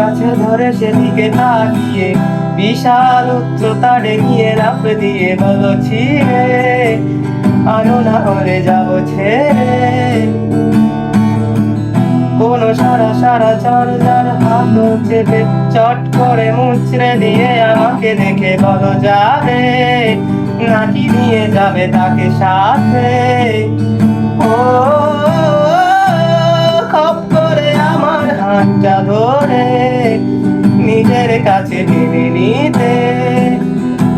কাছে ধরে সেদিকে তাকিয়ে বিশাল উচ্চতা ডেঙিয়ে লাফ দিয়ে বলো ছিঁড়ে আনো না হলে যাবো ছেড়ে। কোনো সারা সারা চর্যার হাত চেপে চট করে মুচড়ে দিয়ে আমাকে দেখে বলো যাবে নাকি নিয়ে যাবে তাকে সাথে। ও খপ করে আমার হাতটা ধরে নিজের কাছে টেনে নিতে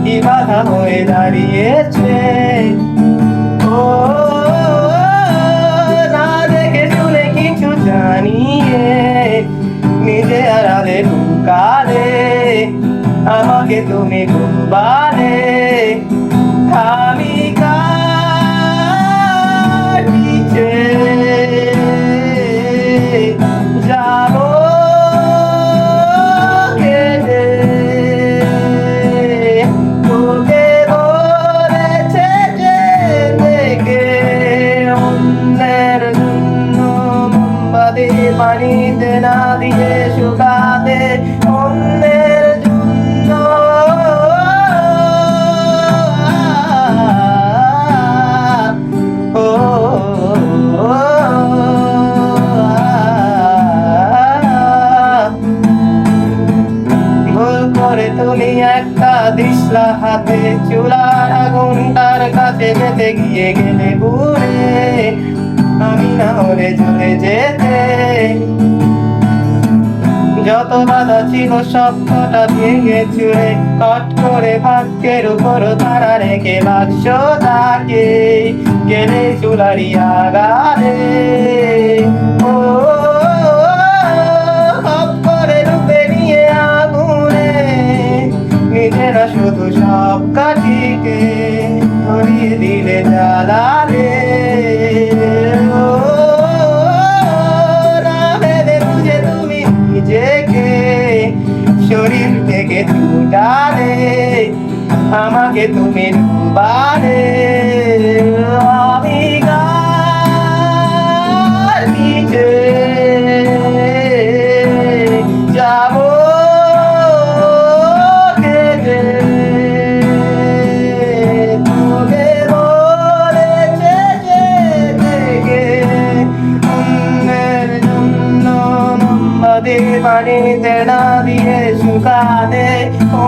কি বাধা হয়ে দাঁড়িয়েছে। ও না দেখে শুনে কিছু জানিয়ে নিজে আড়ালে ঢুকালে আমাকে তুমি ডুবালে। আমি কার পিছে যাবো কেঁদে, তোকে বলেছে যে দেখে অন্যের জন্য মোমবাতি পানিতে না দিয়ে শুকাতে অন্যের জন্য। ভুল করে তুমি একটা দিশলা হাতে চুলার আগুনটার কাছে যেতে গিয়ে গেলে পুড়ে আমি না হলে চলে যেতে। যত বাধা ছিল সবকটা ভেঙে চুড়ে কট করে ভাগ্যের উপর তারা রেখে বাক্স তাকে গেলে চুলারি আগারে। ও হপ করে রূপে নিয়ে আগুনে নিজেরা শুধু সব কাঠিকে ধরিয়ে দিলে জ্বালালে। শরীর থেকে ছুটালে আমাকে তুমি ডুবালে। আমি কার পিছে যাবো কেঁদে, তোকে বলেছে যে দেখে অন্যের জন্য মোমবাতি পানিতে না দিয়ে শুকাতে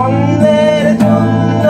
অন্যের জন্য।